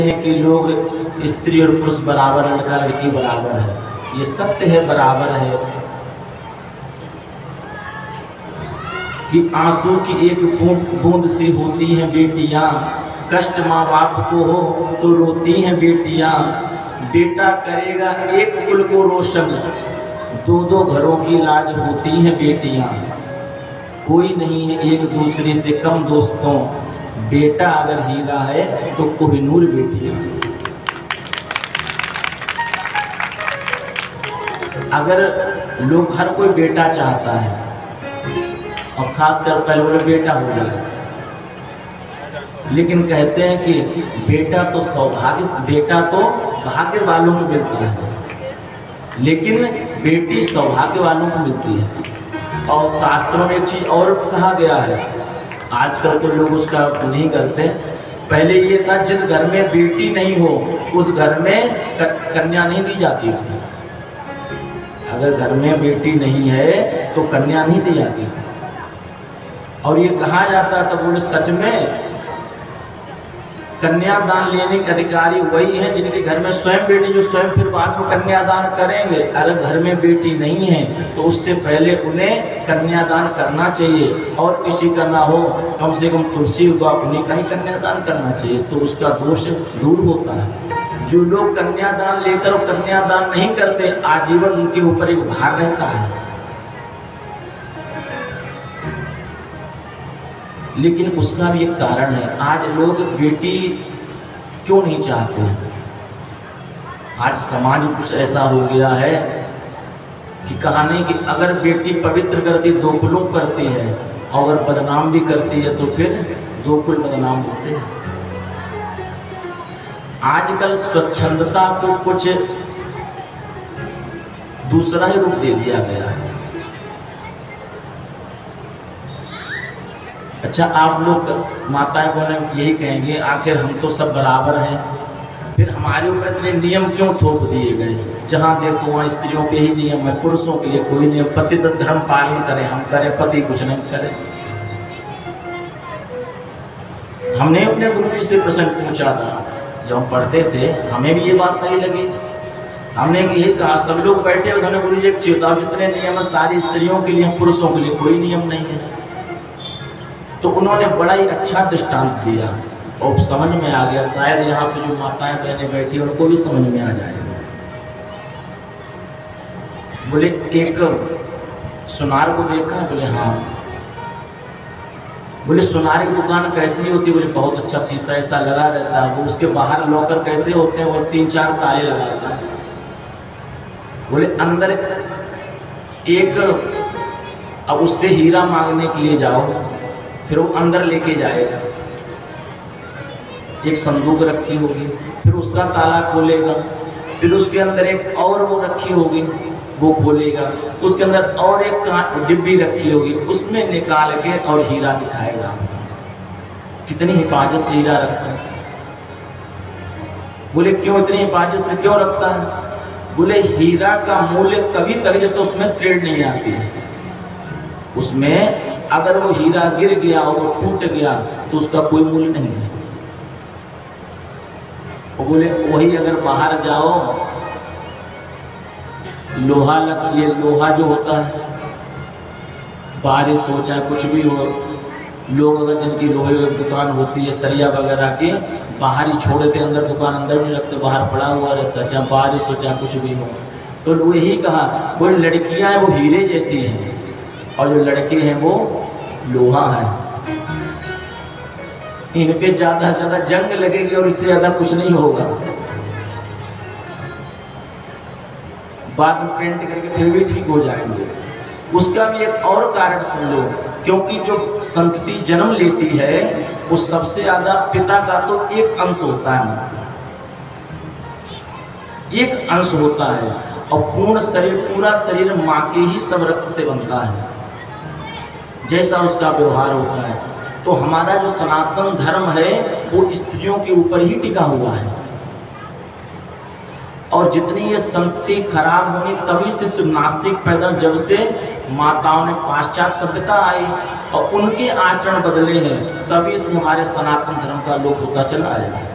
है कि लोग स्त्री और पुरुष बराबर, लड़का लड़की बराबर है। ये सत्य है, बराबर है कि आंसू की एक बूंद सी होती हैं बेटियां, कष्ट माँ बाप को हो तो रोती हैं बेटियां। बेटा करेगा एक कुल को रोशन, दो दो घरों की लाज होती हैं बेटियां। कोई नहीं है एक दूसरे से कम दोस्तों, बेटा अगर हीरा है तो कोहिनूर बेटियां। अगर लोग, हर कोई बेटा चाहता है और खासकर पहले बोले बेटा हो जाए, लेकिन कहते हैं कि बेटा तो सौभाग्य, बेटा तो भाग्य वालों को मिलता है, लेकिन बेटी सौभाग्य वालों को मिलती है। और शास्त्रों में एक चीज और कहा गया है, आजकल तो लोग उसका नहीं करते। पहले ये था जिस घर में बेटी नहीं हो उस घर में कन्या नहीं दी जाती थी। अगर घर में बेटी नहीं है तो कन्या नहीं दी जाती थी। और ये कहा जाता था, बोले सच में कन्यादान लेने के अधिकारी वही हैं जिनके घर में स्वयं बेटी, जो स्वयं फिर बाद में कन्यादान करेंगे। अगर घर में बेटी नहीं है तो उससे पहले उन्हें कन्यादान करना चाहिए, और किसी का ना हो, कम से कम तुलसी हुआ उन्हीं का ही कन्यादान करना चाहिए, तो उसका दोष दूर होता है। जो लोग कन्यादान लेकर और कन्यादान नहीं करते, आजीवन उनके ऊपर एक भार रहता है। लेकिन उसका भी एक कारण है, आज लोग बेटी क्यों नहीं चाहते हैं। आज समाज कुछ ऐसा हो गया है कि कहा नहीं कि अगर बेटी पवित्र करती दो कुलों करती है, और अगर बदनाम भी करती है तो फिर दो कुल बदनाम होते हैं। आजकल स्वच्छंदता को कुछ दूसरा ही रूप दे दिया गया है। अच्छा, आप लोग माताएं बहनें यही कहेंगे आखिर हम तो सब बराबर हैं, फिर हमारे ऊपर इतने नियम क्यों थोप दिए गए। जहाँ देखो वहाँ स्त्रियों के ही नियम है, पुरुषों के लिए कोई नियम। पति तो धर्म पालन करें, हम करें, पति कुछ नहीं करें। हमने अपने गुरु जी से प्रश्न पूछा था जब हम पढ़ते थे, हमें भी ये बात सही लगी। हमने यही कहा, सब लोग बैठे उन्होंने गुरु जी एक चेताव, जितने नियम है सारी स्त्रियों के लिए, पुरुषों के लिए कोई नियम नहीं है। तो उन्होंने बड़ा ही अच्छा दृष्टांत दिया और समझ में आ गया। शायद यहाँ पे जो माताएं बहनें बैठी उनको भी समझ में आ जाएगा। बोले एक सुनार को देखा, बोले हाँ। बोले सुनार की दुकान कैसी होती है, बोले बहुत अच्छा शीशा ऐसा लगा रहता है। वो उसके बाहर लॉकर कैसे होते हैं, वो 3-4 ताले लगाता है। बोले अंदर एक, अब उससे हीरा मांगने के लिए जाओ, फिर वो अंदर लेके जाएगा, एक संदूक रखी होगी, फिर उसका ताला खोलेगा, फिर उसके अंदर एक और वो रखी होगी, वो खोलेगा, उसके अंदर और एक डिब्बी रखी होगी, उसमें निकाल के और हीरा दिखाएगा। कितनी हिफाजत से हीरा रखता है। बोले क्यों इतनी हिफाजत से क्यों रखता है। बोले हीरा का मूल्य कभी तक जब तो उसमें थ्रेड नहीं आती है, उसमें अगर वो हीरा गिर गया और वो टूट गया तो उसका कोई मूल्य नहीं है। वो बोले वही अगर बाहर जाओ, लोहा लग, ये लोहा जो होता है, बारिश हो चाहे कुछ भी हो, लोग अगर जिनकी लोहे की दुकान होती है सरिया वगैरह की, बाहर ही छोड़ देते, अंदर दुकान अंदर नहीं रखते, बाहर पड़ा हुआ रहता है, चाहे बारिश हो चाहे कुछ भी हो। तो लोग यही कहा, वो लड़कियां हैं वो हीरे जैसी हैं और जो लड़के हैं वो लोहा है। इन पे ज्यादा से ज्यादा जंग लगेगी और इससे ज्यादा कुछ नहीं होगा। बाद में पेंट करके फिर भी ठीक हो जाएंगे। उसका भी एक और कारण सुन लो, क्योंकि जो संतति जन्म लेती है वो सबसे ज्यादा पिता का तो एक अंश होता है, एक अंश होता है, और पूर्ण शरीर, पूरा शरीर माँ के ही सब रक्त से बनता है, जैसा उसका व्यवहार होता है। तो हमारा जो सनातन धर्म है वो स्त्रियों के ऊपर ही टिका हुआ है। और जितनी ये संस्कृति खराब होनी, तभी से नास्तिक पैदा, जब से माताओं ने पाश्चात्य सभ्यता आई और उनके आचरण बदले हैं, तभी से हमारे सनातन धर्म का लोप होता चला है।